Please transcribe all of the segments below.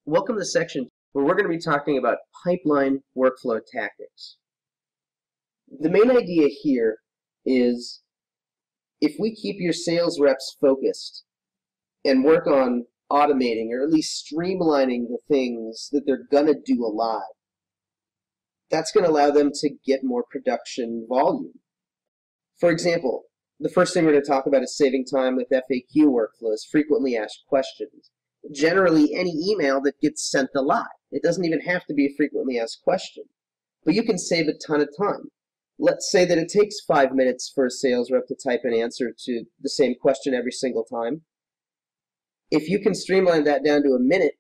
Welcome to the section where we're going to be talking about pipeline workflow tactics. The main idea here is if we keep your sales reps focused and work on automating or at least streamlining the things that they're going to do a lot, that's going to allow them to get more production volume. For example, the first thing we're going to talk about is saving time with FAQ workflows, frequently asked questions. Generally, any email that gets sent a lot. It doesn't even have to be a frequently asked question, but you can save a ton of time. Let's say that it takes 5 minutes for a sales rep to type an answer to the same question every single time. If you can streamline that down to a minute,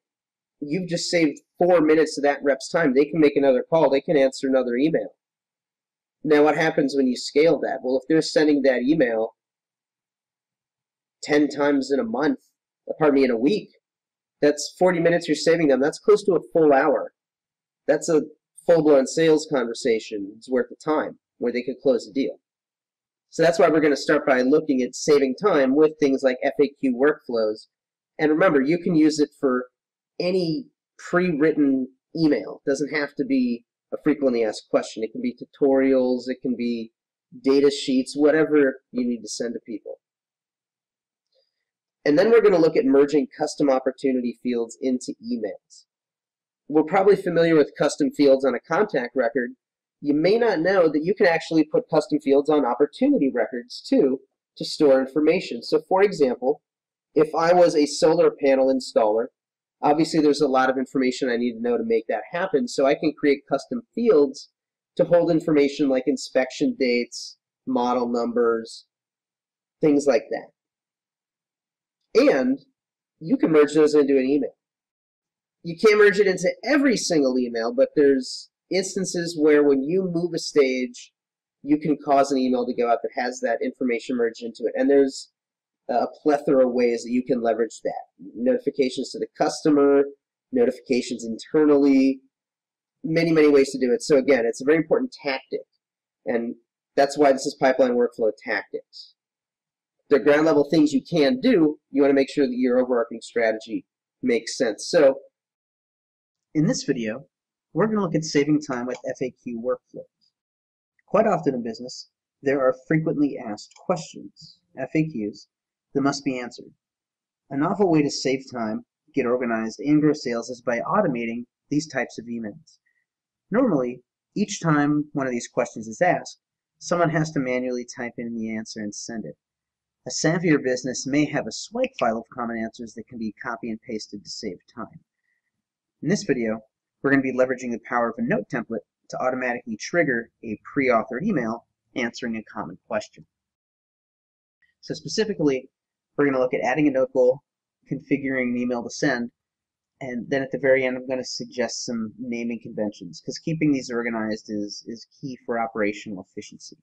you've just saved 4 minutes of that rep's time. They can make another call. They can answer another email. Now, what happens when you scale that? Well, if they're sending that email 10 times in a week, that's 40 minutes you're saving them. That's close to a full hour. That's a full-blown sales conversation's worth of time where they could close a deal. So that's why we're going to start by looking at saving time with things like FAQ workflows. And remember, you can use it for any pre-written email. It doesn't have to be a frequently asked question. It can be tutorials, it can be data sheets, whatever you need to send to people. And then we're going to look at merging custom opportunity fields into emails. We're probably familiar with custom fields on a contact record. You may not know that you can actually put custom fields on opportunity records too to store information. So for example, if I was a solar panel installer, obviously there's a lot of information I need to know to make that happen, so I can create custom fields to hold information like inspection dates, model numbers, things like that. And you can merge those into an email. You can't merge it into every single email, but there's instances where when you move a stage, you can cause an email to go out that has that information merged into it. And there's a plethora of ways that you can leverage that. Notifications to the customer, notifications internally, many, many ways to do it. So again, it's a very important tactic. And that's why this is pipeline workflow tactics. The ground level things you can do, you want to make sure that your overarching strategy makes sense. So in this video, we're going to look at saving time with FAQ workflows. Quite often in business, there are frequently asked questions, FAQs, that must be answered. A novel way to save time, get organized, and grow sales is by automating these types of emails. Normally, each time one of these questions is asked, someone has to manually type in the answer and send it. A savvier business may have a swipe file of common answers that can be copy and pasted to save time. In this video, we're going to be leveraging the power of a note template to automatically trigger a pre-authored email answering a common question. So specifically, we're going to look at adding a note goal, configuring an email to send, and then at the very end, I'm going to suggest some naming conventions, because keeping these organized is key for operational efficiency.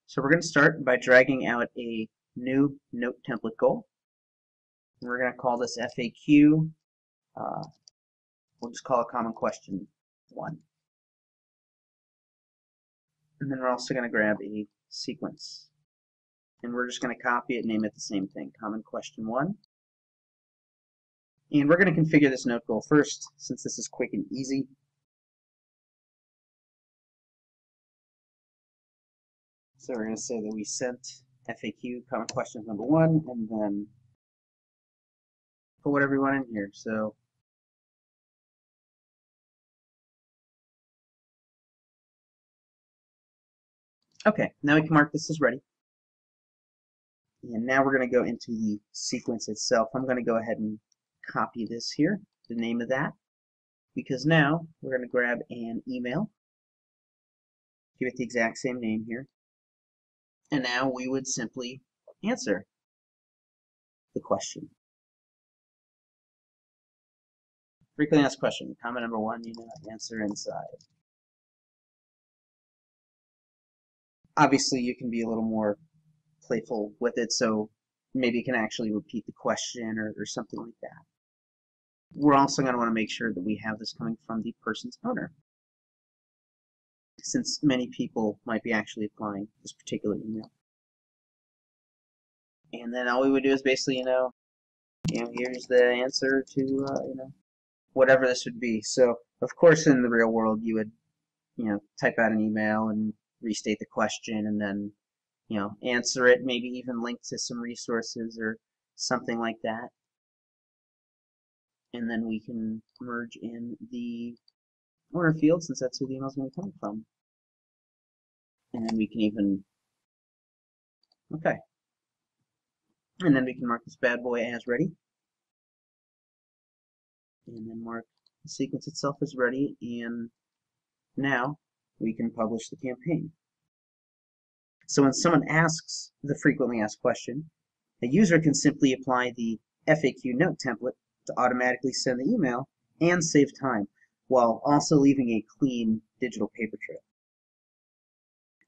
So we're going to start by dragging out a new note template goal. And we're going to call this FAQ. We'll just call it common question 1. And then we're also going to grab a sequence. And we're just going to copy it and name it the same thing, common question 1. And we're going to configure this note goal first, since this is quick and easy. So we're going to say that we sent FAQ, common question number 1, and then put whatever you want in here. So okay, now we can mark this as ready. And now we're going to go into the sequence itself. I'm going to go ahead and copy this here, the name of that, because now we're going to grab an email, give it the exact same name here, and now we would simply answer the question. Frequently asked question, comment number 1, answer inside. Obviously, you can be a little more playful with it, so maybe you can actually repeat the question or something like that. We're also going to want to make sure that we have this coming from the person's owner, since many people might be actually applying this particular email. And then all we would do is basically, Here's the answer to, whatever this would be. So, of course, in the real world, you would, type out an email and restate the question and then, answer it, maybe even link to some resources or something like that. And then we can merge in the owner field since that's who the email is going to be coming from. And then we can even, okay. And then we can mark this bad boy as ready. And then mark the sequence itself as ready. And now we can publish the campaign. So when someone asks the frequently asked question, a user can simply apply the FAQ note template to automatically send the email and save time, while also leaving a clean digital paper trail.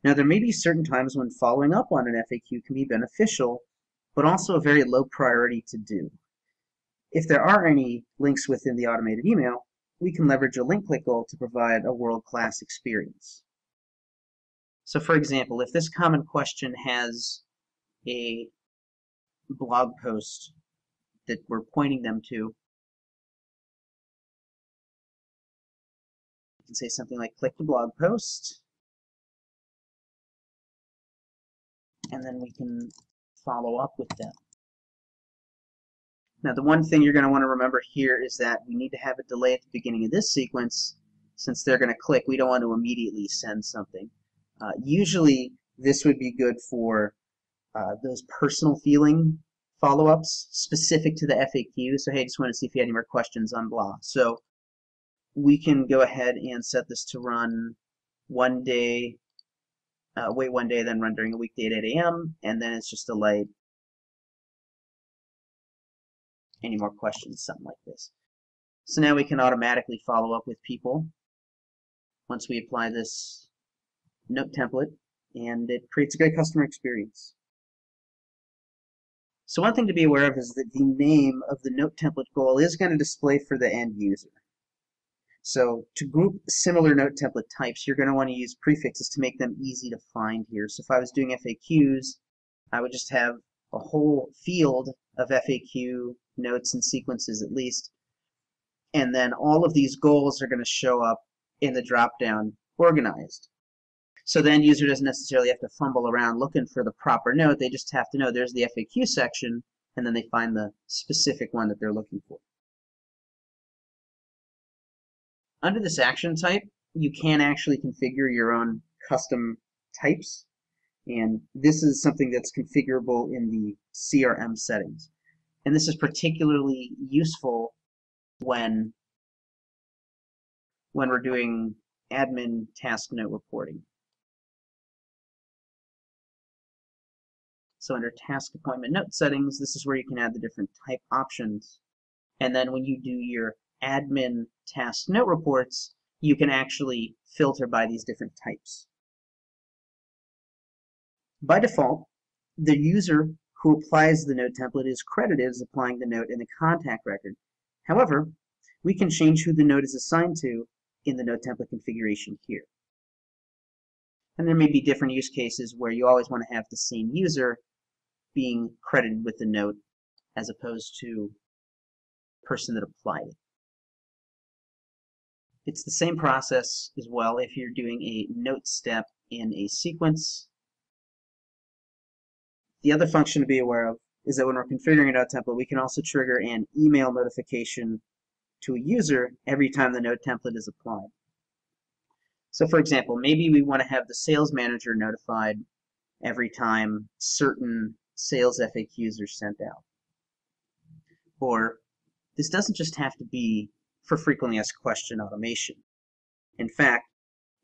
Now, there may be certain times when following up on an FAQ can be beneficial, but also a very low priority to do. If there are any links within the automated email, we can leverage a link click goal to provide a world-class experience. So for example, if this common question has a blog post that we're pointing them to, you can say something like click the blog post, and then we can follow up with them. Now the one thing you're going to want to remember here is that we need to have a delay at the beginning of this sequence. Since they're going to click, we don't want to immediately send something. Usually this would be good for those personal feeling follow-ups specific to the FAQ. So hey, I just want to see if you had any more questions on blah. So we can go ahead and set this to run one day, wait one day, then run during a weekday at 8 a.m. and then it's just a light, any more questions, something like this. So now we can automatically follow up with people once we apply this note template, and it creates a great customer experience. So one thing to be aware of is that the name of the note template goal is going to display for the end user. So to group similar note template types, you're going to want to use prefixes to make them easy to find here. So if I was doing FAQs, I would just have a whole field of FAQ notes and sequences at least, and then all of these goals are going to show up in the drop-down organized. So the end user doesn't necessarily have to fumble around looking for the proper note. They just have to know there's the FAQ section, and then they find the specific one that they're looking for. Under this action type, you can actually configure your own custom types, and this is something that's configurable in the CRM settings. And this is particularly useful when we're doing admin task note reporting. So under task appointment note settings, this is where you can add the different type options. And then when you do your admin task note reports, you can actually filter by these different types. By default, the user who applies the note template is credited as applying the note in the contact record. However, we can change who the note is assigned to in the note template configuration here. And there may be different use cases where you always want to have the same user being credited with the note as opposed to the person that applied it. It's the same process as well if you're doing a note step in a sequence. The other function to be aware of is that when we're configuring a note template, we can also trigger an email notification to a user every time the note template is applied. So for example, maybe we want to have the sales manager notified every time certain sales FAQs are sent out. Or this doesn't just have to be for frequently asked question automation. In fact,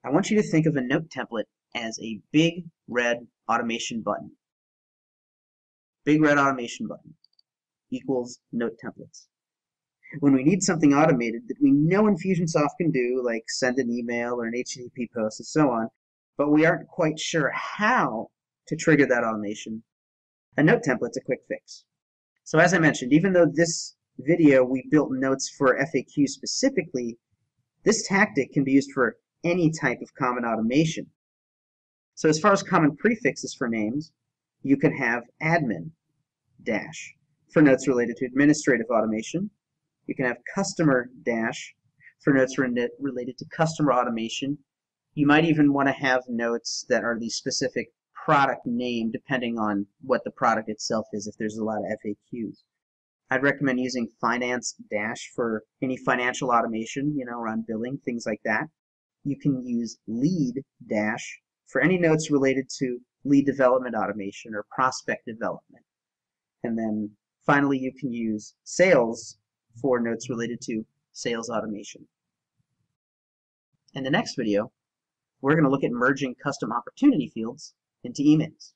I want you to think of a note template as a big red automation button. Big red automation button equals note templates. When we need something automated that we know Infusionsoft can do, like send an email or an HTTP post and so on, but we aren't quite sure how to trigger that automation, a note template's a quick fix. So as I mentioned, even though this video we built notes for FAQ specifically, this tactic can be used for any type of common automation. So as far as common prefixes for names, you can have admin dash for notes related to administrative automation. You can have customer dash for notes related to customer automation. You might even want to have notes that are the specific product name depending on what the product itself is if there's a lot of FAQs. I'd recommend using finance dash for any financial automation, around billing, things like that. You can use lead dash for any notes related to lead development automation or prospect development. And then finally, you can use sales for notes related to sales automation. In the next video, we're going to look at merging custom opportunity fields into emails.